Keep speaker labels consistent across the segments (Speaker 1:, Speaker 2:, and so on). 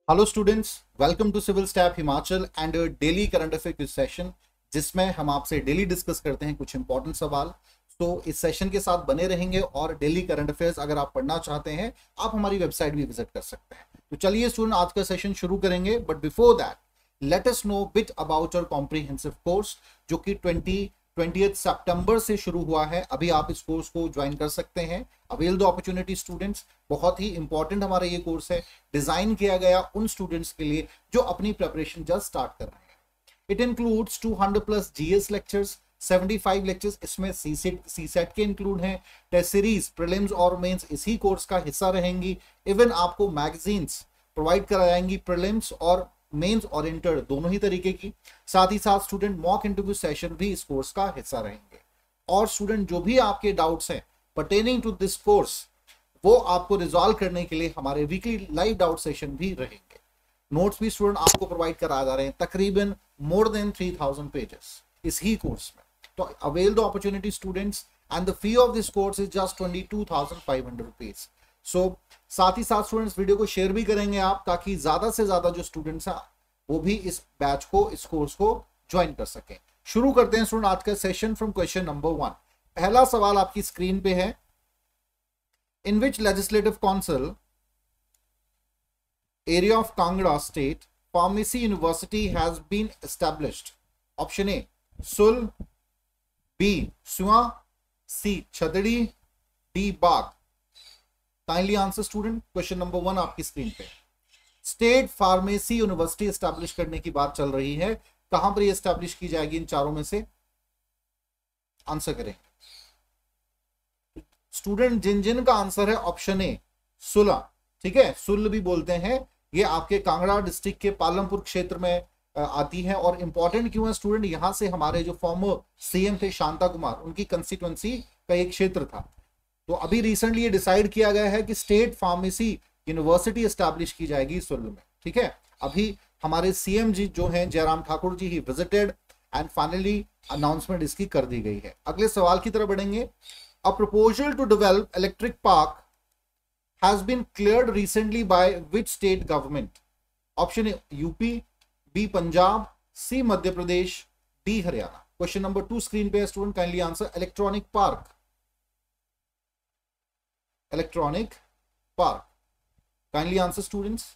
Speaker 1: Hello students, welcome to civil staff Himachal and daily current affair quiz session, जिसमें हम आपसे daily discuss करते हैं कुछ इंपॉर्टेंट सवाल। तो इस सेशन के साथ बने रहेंगे और डेली करंट अफेयर्स अगर आप पढ़ना चाहते हैं आप हमारी वेबसाइट भी विजिट कर सकते हैं। तो चलिए स्टूडेंट, आज का सेशन शुरू करेंगे, but before that let us know bit about our comprehensive course, जो कि 20 सितंबर से शुरू हुआ है। अभी आप इस कोर्स को ज्वाइन कर सकते हैं। Avail the opportunity students. बहुत ही इंपॉर्टेंट हमारा ये कोर्स है, डिजाइन किया गया उन स्टूडेंट्स के लिए जो अपनी प्रिपरेशन जस्ट स्टार्ट कर रहे हैं। It includes 200 plus GS lectures, 75 lectures इसमें सीसेट के इंक्लूड हैं। टेस्ट सीरीज, प्रीलिम्स और मेंस इसी कोर्स का हिस्सा रहेंगी। इवन आपको मैगजीन्स प्रोवाइड कराई जाएंगी, प्रीलिम्स और मेंस ओरिएंटेड दोनों ही तरीके की। साथ ही साथ स्टूडेंट मॉक इंटरव्यू सेशन भी इस कोर्स का हिस्सा रहेंगे। और स्टूडेंट जो भी आपके डाउट्स हैं पर्टेनिंग टू दिस कोर्स, वो आपको रिजॉल्व करने के लिए हमारे वीकली लाइव डाउट सेशन भी रहेंगे। नोट्स भी स्टूडेंट आपको प्रोवाइड कराए जा रहे हैं, तकरीबन मोर देन 3000 पेजेस इस ही कोर्स में। तो avail the opportunity students and the fee of this course is just 22,500 rupees. So साथ ही साथ स्टूडेंट्स वीडियो को शेयर भी करेंगे आप, ताकि ज्यादा से ज्यादा जो स्टूडेंट्स हैं वो भी इस बैच को, इस कोर्स को ज्वाइन कर सकें। शुरू करते हैं स्टूडेंट आज का सेशन फ्रॉम क्वेश्चन नंबर 1। पहला सवाल आपकी स्क्रीन पे है। In which legislative council area of Kangra state pharmacy university has been established? Option A Sul, B Sua, C Chadri, D Bagh. Kindly answer student. Question number 1 आपकी screen पे। State pharmacy university establish करने की बात चल रही है, कहां पर ये एस्टैब्लिश की जाएगी? इन चारों में से आंसर करें स्टूडेंट। जिन जिन का आंसर है ऑप्शन ए सुला, ठीक है, सुल भी बोलते हैं। ये आपके कांगड़ा डिस्ट्रिक्ट के पालमपुर क्षेत्र में आती है। और इंपॉर्टेंट क्यों है स्टूडेंट? यहां से हमारे जो फॉर्मर सीएम थे शांता कुमार, उनकी कंस्टिट्यूएंसी का एक क्षेत्र था। तो अभी रिसेंटली ये डिसाइड किया गया है कि स्टेट फार्मेसी यूनिवर्सिटी एस्टैब्लिश की जाएगी सुल में, ठीक है। अभी हमारे सीएम जी जो हैं जयराम ठाकुर जी ही विजिटेड एंड फाइनली अनाउंसमेंट इसकी कर दी गई है। अगले सवाल की तरफ बढ़ेंगे। A proposal to develop electric park has been cleared recently by which state government? Option A UP, B Punjab, C Madhya Pradesh, D Haryana. Question number 2 screen पे student, kindly answer. Electronic park. Electronic park. Kindly answer students.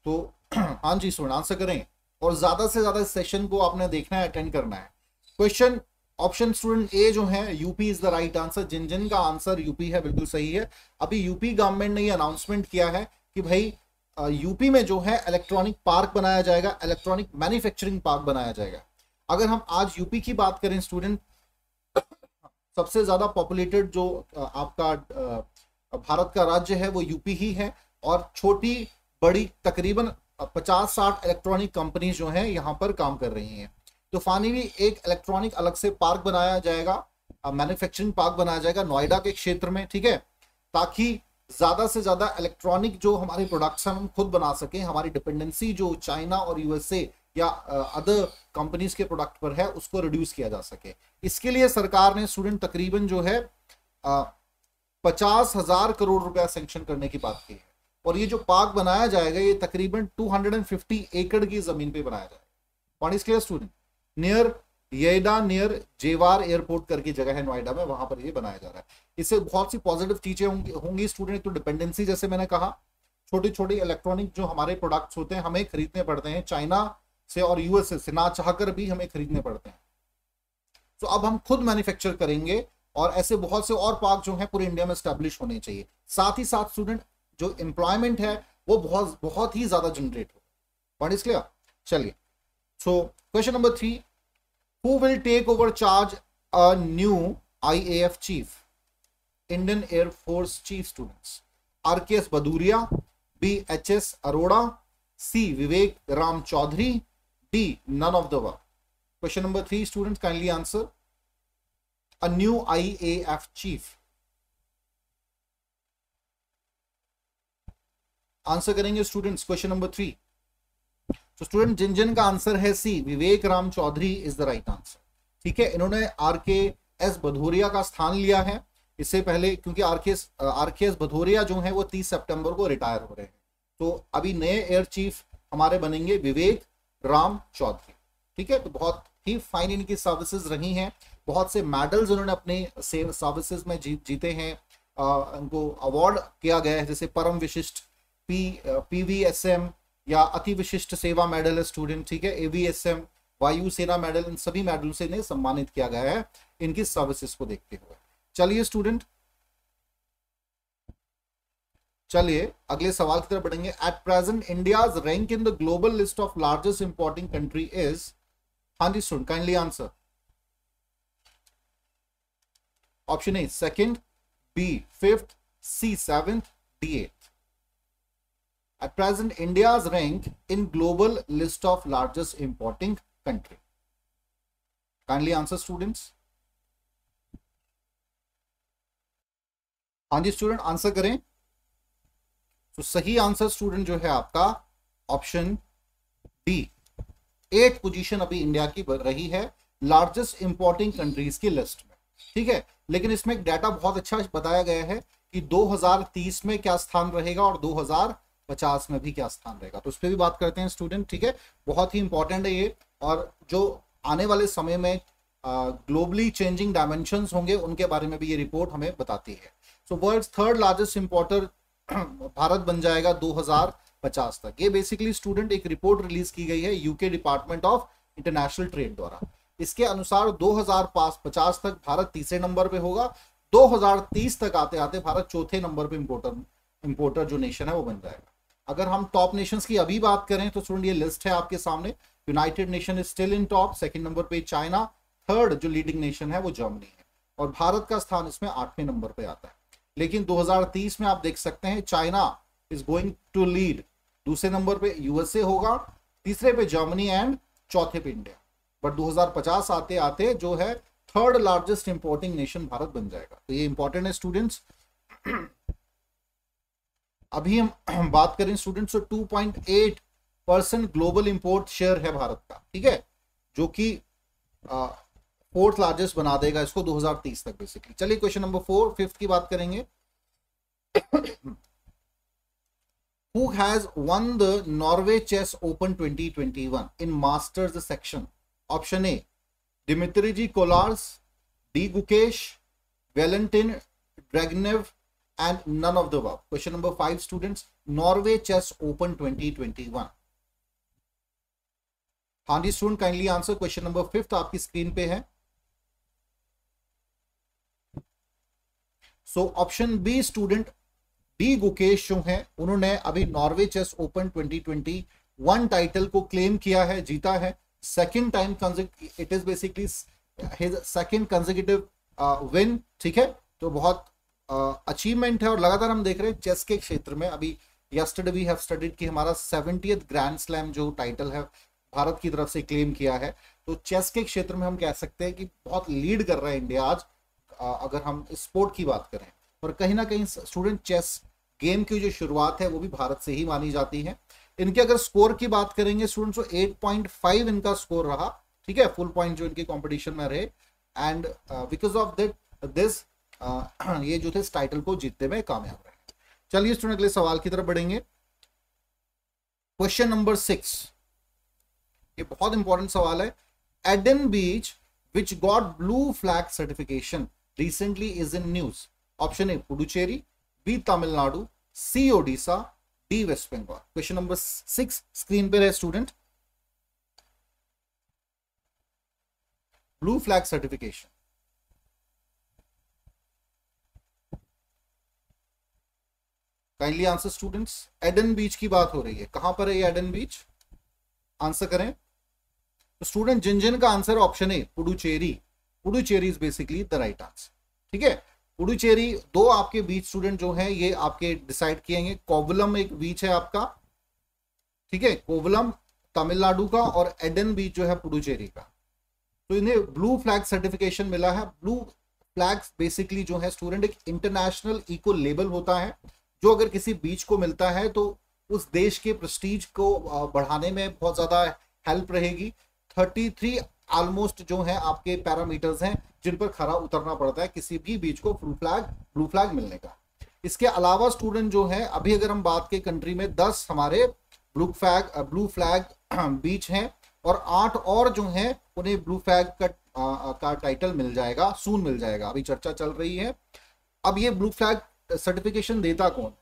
Speaker 1: तो हाँ जी student answer करें, और ज्यादा से ज्यादा इस सेशन को आपने देखना है, अटेंड करना है। क्वेश्चन ऑप्शन स्टूडेंट ए जो है UP is the right answer. जिन जिन का आंसर यूपी है बिल्कुल सही है। अभी यूपी गवर्नमेंट ने ये अनाउंसमेंट किया है कि भाई यूपी में जो है इलेक्ट्रॉनिक पार्क बनाया जाएगा, इलेक्ट्रॉनिक मैन्युफैक्चरिंग पार्क बनाया जाएगा। अगर हम आज यूपी की बात करें स्टूडेंट, सबसे ज्यादा पॉपुलेटेड जो आपका भारत का राज्य है वो यूपी ही है। और छोटी बड़ी तकरीबन 50-60 इलेक्ट्रॉनिक कंपनीज जो हैं यहाँ पर काम कर रही हैं। तो फाइनली एक इलेक्ट्रॉनिक अलग से पार्क बनाया जाएगा, मैन्युफैक्चरिंग पार्क बनाया जाएगा नोएडा के क्षेत्र में, ठीक है, ताकि ज्यादा से ज्यादा इलेक्ट्रॉनिक जो हमारी प्रोडक्ट्स हम खुद बना सकें। हमारी डिपेंडेंसी जो चाइना और यूएसए या अदर कंपनीज के प्रोडक्ट पर है उसको रिड्यूस किया जा सके। इसके लिए सरकार ने स्टूडेंट तकरीबन जो है 50,000 करोड़ रुपया सेंक्शन करने की बात की है। और ये जो पार्क बनाया जाएगा ये तकरीबन 250 एकड़ की जमीन पे बनाया जाएगा। Point is clear student? Near येडा, नियर जेवार एयरपोर्ट करके जगह है नोएडा में, वहां पर ये बनाया जा रहा है। इससे बहुत सी पॉजिटिव चीजें होंगी स्टूडेंट। तो डिपेंडेंसी, जैसे मैंने कहा, छोटी छोटी इलेक्ट्रॉनिक जो हमारे प्रोडक्ट्स होते हैं हमें खरीदने पड़ते हैं चाइना से और यूएसए से, ना चाहकर भी हमें खरीदने पड़ते हैं। तो अब हम खुद मैन्युफैक्चर करेंगे और ऐसे बहुत से और पार्क जो है पूरे इंडिया में स्टैब्लिश होने चाहिए। साथ ही साथ स्टूडेंट जो एम्प्लॉयमेंट है वो बहुत ही ज्यादा जनरेट हो। Point is clear? चलिए, so question number 3, who will take over charge a new IAF chief? Indian Air Force Chief students. RKS Baduria, B HS Arora, C Vivek Ram Chaudhary, D none of the above. Question number 3 students, kindly answer. A new IAF chief. Answer करेंगे students question number 3। तो student जिन जिन का answer है C, Vivek Ram Chaudhary is the right answer, ठीक है। इन्होंने RKS Bhadauria का स्थान लिया है। इससे पहले क्योंकि आरकेएस भदौरिया जो है वो 30 सितंबर को रिटायर हो रहे हैं, तो अभी नए एयर चीफ हमारे बनेंगे विवेक राम चौधरी। ठीक है, तो बहुत ही फाइन इनकी सर्विसेज रही हैं, बहुत से मेडल्स उन्होंने अपने सर्विसेज में जीते हैं। उनको अवार्ड किया गया है, जैसे परम विशिष्ट PVSM या अति विशिष्ट सेवा मेडल है स्टूडेंट। ठीक है, AVSM वायु सेना मेडल, इन सभी मेडल से इन्हें सम्मानित किया गया है इनकी सर्विसेज को देखते हुए। चलिए स्टूडेंट, चलिए अगले सवाल की तरफ बढ़ेंगे। At present India's rank in the global list of largest importing country is, हाँ जी student kindly answer. Option A second, B fifth, C seventh, D eighth. At present, India's rank in global list of largest importing country. Kindly answer, students. हाँ जी student answer करें। तो सही answer student जो है आपका ऑप्शन डी, 8th पोजीशन अभी India की रही है लार्जेस्ट इंपोर्टिंग कंट्रीज की लिस्ट में। ठीक है, लेकिन इसमें एक डाटा बहुत अच्छा बताया गया है कि 2030 में क्या स्थान रहेगा और 2050 में भी क्या स्थान रहेगा, तो उस पर भी बात करते हैं स्टूडेंट। ठीक है, बहुत ही इंपॉर्टेंट है ये, और जो आने वाले समय में ग्लोबली चेंजिंग डायमेंशंस होंगे उनके बारे में भी ये रिपोर्ट हमें बताती है। So world's third largest importer Bharat बन जाएगा 2050 तक। ये बेसिकली स्टूडेंट एक रिपोर्ट रिलीज की गई है UK department of international trade द्वारा। इसके अनुसार 2050 तक भारत तीसरे नंबर पे होगा, 2030 तक आते आते भारत चौथे नंबर पे इंपोर्टर जो नेशन है वो बन जाएगा। अगर हम टॉप नेशंस की अभी बात करें तो स्टूडेंट ये लिस्ट है आपके सामने। United nation is still in top, second number पे चाइना, थर्ड जो लीडिंग नेशन है वो जर्मनी है, और भारत का स्थान इसमें 8वें नंबर पे आता है। लेकिन 2030 में आप देख सकते हैं China is going to lead, दूसरे नंबर पे यूएसए होगा, तीसरे पे जर्मनी एंड चौथे पे इंडिया। बट 2050 आते आते जो है third largest importing nation Bharat बन जाएगा। तो ये इंपॉर्टेंट है स्टूडेंट्स। अभी हम बात करें स्टूडेंट्स, 2.8% ग्लोबल इंपोर्ट शेयर है भारत का। ठीक है, जो कि फोर्थ लार्जेस्ट बना देगा इसको 2030 तक बेसिकली। चलिए क्वेश्चन नंबर 4 फिफ्थ की बात करेंगे। Who has won the Norway Chess Open 2021 in Masters section? Option A, Dmitry Kollars, D. Gukesh, Valentin Dragnev, and none of the above. Question number 5 students, Norway Chess Open 2021. हाँ जी student kindly answer. Question number 5 आपकी screen पे है। So option B student, D Gukesh जो है उन्होंने अभी Norway chess open 2021 title को क्लेम किया है, जीता है। Second time it is basically his second consecutive win. ठीक है, तो बहुत अचीवमेंट है, और लगातार हम देख रहे हैं चेस के क्षेत्र में। अभी यस्टरडे वी हैव स्टडीड कि हमारा 70th ग्रैंड स्लैम जो टाइटल है भारत की तरफ से क्लेम किया है, तो चेस के क्षेत्र में हम कह सकते हैं कि बहुत लीड कर रहा है इंडिया आज, अगर हम स्पोर्ट की बात करें। और कहीं ना कहीं स्टूडेंट चेस गेम की जो शुरुआत है वो भी भारत से ही मानी जाती है। इनके अगर स्कोर की बात करेंगे स्टूडेंट्स, तो 8.5 इनका स्कोर रहा। ठीक है, फुल पॉइंट जो इनके कंपटीशन में रहे, एंड बिकॉज ऑफ दिस ये जो थे इस टाइटल को जीतने में कामयाब रहे। चलिए स्टूडेंट अगले सवाल की तरफ बढ़ेंगे। क्वेश्चन नंबर 6, ये बहुत इंपॉर्टेंट सवाल है। Eden beach which got blue flag certification recently is in news. Option A Puducherry, B Tamil Nadu, C Odisha, D West Bengal. Question number 6 screen पे है student. Blue flag certification, kindly answer students. Eden beach की बात हो रही है, कहां पर है ये एडन बीच, आंसर करें। तो स्टूडेंट जिन जिन का answer option A Puducherry, Puducherry is basically the right answer. ठीक है, पुडुचेरी दो आपके बीच स्टूडेंट जो है ये आपके डिसाइड किएंगे। कोवलम एक बीच है आपका, ठीक है, कोवलम तमिलनाडु का, और एडन बीच जो है पुडुचेरी का। तो इन्हें ब्लू फ्लैग सर्टिफिकेशन मिला है। ब्लू फ्लैग्स बेसिकली जो है स्टूडेंट एक इंटरनेशनल इको लेबल होता है, जो अगर किसी बीच को मिलता है तो उस देश के प्रेस्टीज को बढ़ाने में बहुत ज्यादा हेल्प रहेगी। 33 ऑलमोस्ट जो है आपके पैरामीटर्स हैं जिन पर खरा उतरना पड़ता है किसी भी बीच को ब्लू फ्लैग मिलने का। इसके अलावा स्टूडेंट जो है, अभी अगर हम बात के कंट्री में 10 हमारे ब्लू फ्लैग बीच हैं और 8 और जो हैं उन्हें ब्लू फ्लैग का टाइटल मिल जाएगा, सून मिल जाएगा, अभी चर्चा चल रही है। अब ये ब्लू फ्लैग सर्टिफिकेशन देता कौन?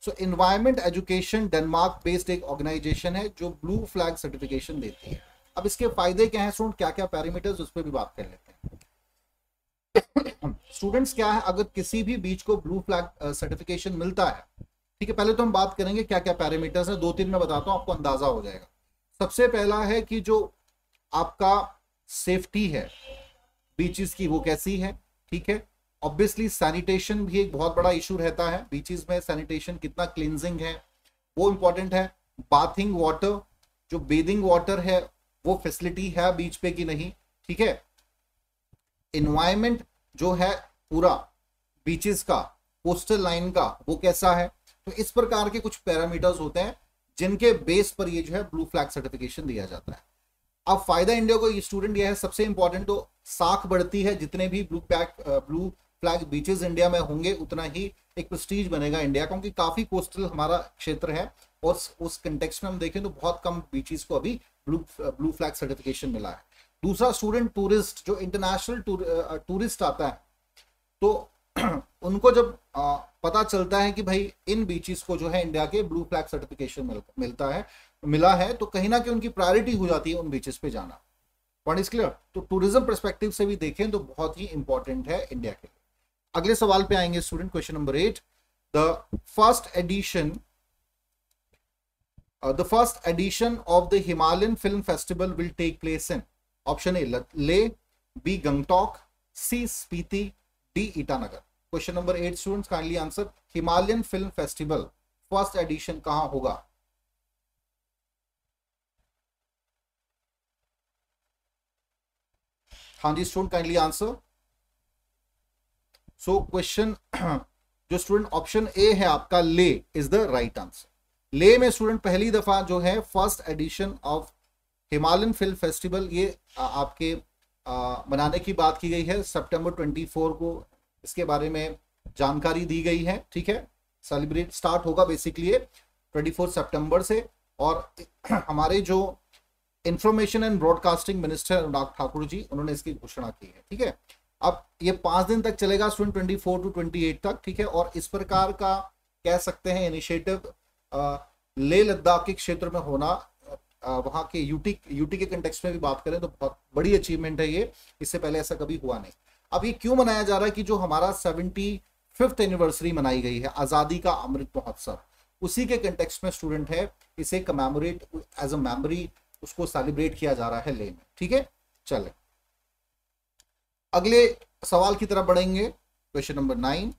Speaker 1: सो एनवायरमेंट एजुकेशन डेनमार्क बेस्ड एक ऑर्गेनाइजेशन है जो ब्लू फ्लैग सर्टिफिकेशन देती है। अब इसके फायदे क्या हैं स्टूडेंट, क्या क्या पैरामीटर्स, उस पर भी बात कर लेते हैं। स्टूडेंट्स क्या है, अगर किसी भी बीच को ब्लू फ्लैग सर्टिफिकेशन मिलता है, ठीक है, पहले तो हम बात करेंगे क्या क्या पैरामीटर्स है, 2-3 मैं बताता हूं, आपको अंदाजा हो जाएगा। सबसे पहला है कि जो आपका सेफ्टी है बीचेस की वो कैसी है, ठीक है। ऑब्वियसली सैनिटेशन भी एक बहुत बड़ा इशू रहता है, बीचेस में सैनिटेशन कितना क्लींजिंग है वो इंपॉर्टेंट है। बाथिंग वाटर, जो बेदिंग वाटर है वो फैसिलिटी है बीच पे कि नहीं, ठीक है। एनवायरमेंट जो है पूरा बीचेस का, कोस्टल लाइन का, वो कैसा है। तो इस प्रकार के कुछ पैरामीटर्स होते हैं जिनके बेस पर ये जो है ब्लू फ्लैग सर्टिफिकेशन दिया जाता है। अब फायदा इंडिया को ये स्टूडेंट यह है, सबसे इंपॉर्टेंट तो साख बढ़ती है, जितने भी ब्लू फ्लैग बीचेस इंडिया में होंगे उतना ही एक प्रेस्टीज बनेगा इंडिया, क्योंकि काफी कोस्टल हमारा क्षेत्र है और उस कंटेक्स्ट में हम देखें तो बहुत कम बीचेस को अभी ब्लू फ्लैग सर्टिफिकेशन मिला है। दूसरा स्टूडेंट टूरिस्ट, जो इंटरनेशनल टूरिस्ट आता है तो उनको जब पता चलता है कि भाई इन बीचेस को जो है इंडिया के ब्लू फ्लैग सर्टिफिकेशन मिला है, तो कहीं ना कहीं उनकी प्रायोरिटी हो जाती है उन बीचेस पे जाना। Point is clear. तो टूरिज्म पर्सपेक्टिव से भी देखें तो बहुत ही इंपॉर्टेंट है इंडिया के लिए। अगले सवाल पे आएंगे student, question number 8। The first edition of the Himalayan film festival will take place in option A Leh, B Gangtok, C Spiti, D Itanagar. Question number 8 students kindly answer. Himalayan film festival first edition कहां होगा? हाँ जी student kindly answer. So question जो student option A है आपका, ले is the right answer. ले में स्टूडेंट पहली दफा जो है first edition of Himalayan film festival ये आपके मनाने की बात की गई है। सितंबर 24 को इसके बारे में जानकारी दी गई है, ठीक है। सेलिब्रेट स्टार्ट होगा बेसिकली 24 सितंबर से, और हमारे जो information and broadcasting minister Anurag Thakur ji, उन्होंने इसकी घोषणा की है, ठीक है। अब ये 5 दिन तक चलेगा स्टूडेंट, 24 to 28 तक, ठीक है। और इस प्रकार का कह सकते हैं इनिशिएटिव लेह लद्दाख के क्षेत्र में होना, वहां के यूटी के कंटेक्स्ट में भी बात करें तो बहुत बड़ी अचीवमेंट है ये, इससे पहले ऐसा कभी हुआ नहीं। अब ये क्यों मनाया जा रहा है कि जो हमारा 75th एनिवर्सरी मनाई गई है आजादी का अमृत महोत्सव, उसी के कंटेक्स्ट में स्टूडेंट है इसे कमेमोरेट एज अ मेमोरी उसको सेलिब्रेट किया जा रहा है लेह में, ठीक है। चले अगले सवाल की तरफ बढ़ेंगे, question number 9।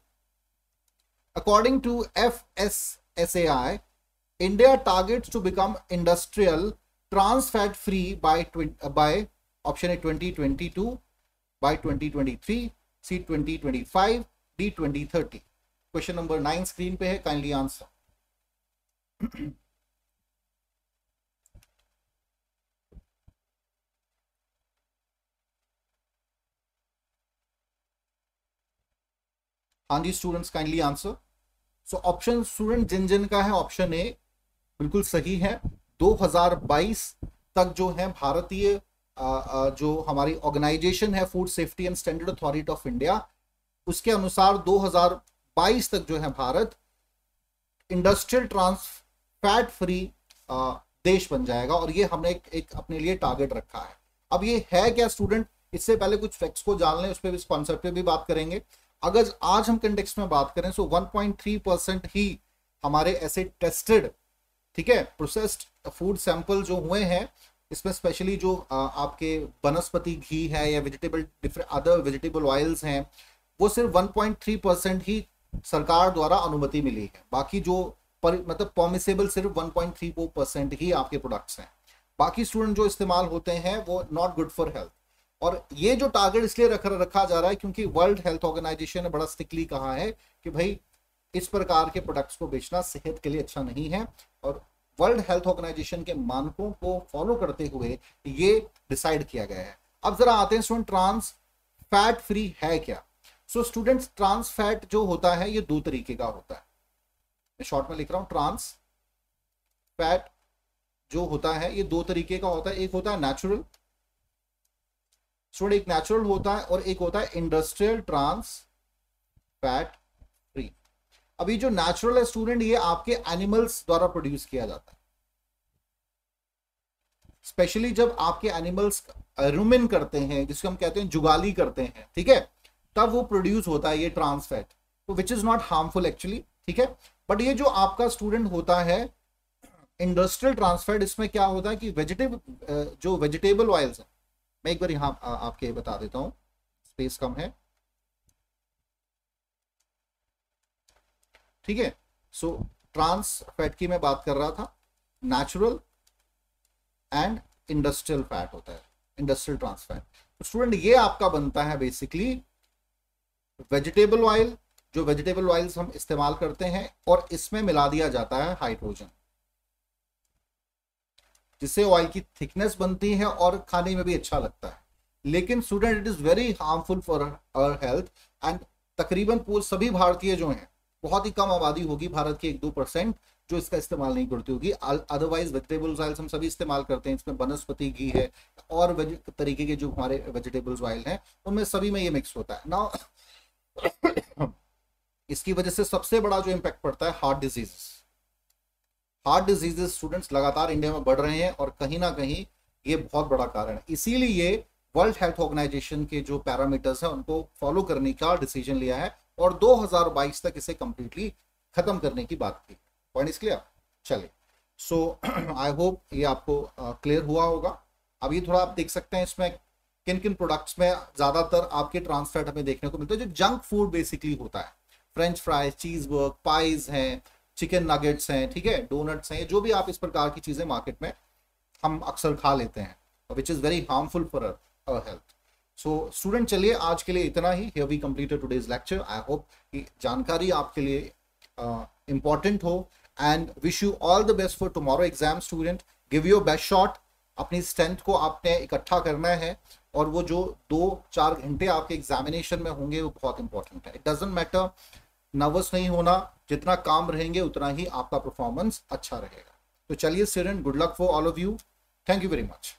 Speaker 1: According to FSSAI, India targets to become industrial trans fat free by option A 2022, by 2023, C 2025, D 2030। Question number 9 screen पे है, काइंडली आंसर। हाँ जी students kindly answer. So option student जिन जिन का है ऑप्शन ए बिल्कुल सही है। 2022 तक जो है भारतीय जो हमारी ऑर्गेनाइजेशन है food safety and standard authority of India, उसके अनुसार 2022 तक जो है Bharat industrial trans fat free देश बन जाएगा, और ये हमने एक अपने लिए टारगेट रखा है। अब ये है क्या स्टूडेंट, इससे पहले कुछ फैक्ट्स को जान लें, उस पर इस कॉन्सेप्ट पे भी बात करेंगे। अगर आज हम कंटेक्स्ट में बात करें तो 1.3% ही हमारे ऐसे टेस्टेड, ठीक है, प्रोसेस्ड फूड सैंपल जो हुए हैं, इसमें स्पेशली जो आपके वनस्पति घी है या अदर वेजिटेबल ऑयल्स हैं, वो सिर्फ 1.3% ही सरकार द्वारा अनुमति मिली है। बाकी जो मतलब परमिसेबल सिर्फ 1.34% ही आपके प्रोडक्ट्स हैं। बाकी स्टूडेंट जो इस्तेमाल होते हैं वो नॉट गुड फॉर हेल्थ। और ये जो टारगेट इसलिए रखा जा रहा है क्योंकि वर्ल्ड हेल्थ ऑर्गेनाइजेशन ने बड़ा स्ट्रिक्टली कहा है कि भाई इस प्रकार के प्रोडक्ट्स को बेचना सेहत के लिए अच्छा नहीं है, और वर्ल्ड हेल्थ ऑर्गेनाइजेशन के मानकों को फॉलो करते हुए ये डिसाइड किया गया है। अब जरा आते हैं स्टूडेंट ट्रांस फैट फ्री है क्या? सो स्टूडेंट्स, ट्रांस फैट जो होता है ये दो तरीके का होता है, मैं शॉर्ट में लिख रहा हूं। ट्रांस फैट जो होता है ये दो तरीके का होता है, एक होता है नेचुरल, स्टूडेंट एक नेचुरल होता है और एक होता है इंडस्ट्रियल ट्रांस फैट फ्री। अभी जो नेचुरल है स्टूडेंट, ये आपके एनिमल्स द्वारा प्रोड्यूस किया जाता है, स्पेशली जब आपके एनिमल्स रूमिन करते हैं, जिसको हम कहते हैं जुगाली करते हैं, ठीक है, तब वो प्रोड्यूस होता है ये ट्रांस फैट, तो which is not harmful actually, ठीक है। बट ये जो आपका स्टूडेंट होता है इंडस्ट्रियल ट्रांस फैट, इसमें क्या होता है कि जो वेजिटेबल ऑयल्स है, मैं एक बार यहाँ आपके बता देता हूँ, स्पेस कम है, ठीक है। सो ट्रांस फैट की मैं बात कर रहा था, नेचुरल एंड इंडस्ट्रियल फैट होता है, इंडस्ट्रियल ट्रांस फैट। तो स्टूडेंट ये आपका बनता है बेसिकली वेजिटेबल ऑयल, जो वेजिटेबल ऑयल्स हम इस्तेमाल करते हैं और इसमें मिला दिया जाता है हाइड्रोजन, जिससे ऑयल की थिकनेस बनती है और खाने में भी अच्छा लगता है। लेकिन student it is very harmful for our health and तकरीबन सभी भारतीय जो हैं, बहुत ही कम आबादी होगी भारत की, 1-2% जो इसका इस्तेमाल नहीं करती होगी, अदरवाइज वेजिटेबल्स ऑयल्स हम सभी इस्तेमाल करते हैं, इसमें वनस्पति घी है और तरीके के जो हमारे वेजिटेबल्स ऑयल हैं उनमें सभी में ये मिक्स होता है ना। इसकी वजह से सबसे बड़ा जो इम्पैक्ट पड़ता है heart diseases. Heart diseases students लगातार इंडिया में बढ़ रहे हैं और कहीं ना कहीं ये बहुत बड़ा कारण है, इसीलिए वर्ल्ड हेल्थ ऑर्गेनाइजेशन के जो पैरामीटर्स हैं उनको फॉलो करने का डिसीजन लिया है और 2022 तक इसे कंप्लीटली खत्म करने की बात की। Point is clear? चलिए, सो आई होप ये आपको क्लियर हुआ होगा। अब ये थोड़ा आप देख सकते हैं इसमें किन किन प्रोडक्ट्स में ज्यादातर आपके ट्रांस फैट हमें देखने को मिलता है, जो जंक फूड बेसिकली होता है, फ्रेंच फ्राइज, चीज बर्गर, पाइज हैं, चिकन नगेट्स हैं, ठीक है, डोनट्स हैं, जो भी आप इस प्रकार की चीजें मार्केट में हम अक्सर खा लेते हैं, which is very harmful for our health. So student, चलिए आज के लिए इतना ही। Here we completed today's lecture. I hope कि जानकारी आपके लिए इंपॉर्टेंट हो and wish you all the best for tomorrow exam. Student, give your best shot. अपनी स्ट्रेंथ को आपने इकट्ठा करना है और वो जो 2-4 घंटे आपके एग्जामिनेशन में होंगे वो बहुत इंपॉर्टेंट है। इट डजंट मैटर, नर्वस नहीं होना, जितना काम रहेंगे उतना ही आपका परफॉर्मेंस अच्छा रहेगा। तो चलिए student, good luck for all of you. Thank you very much.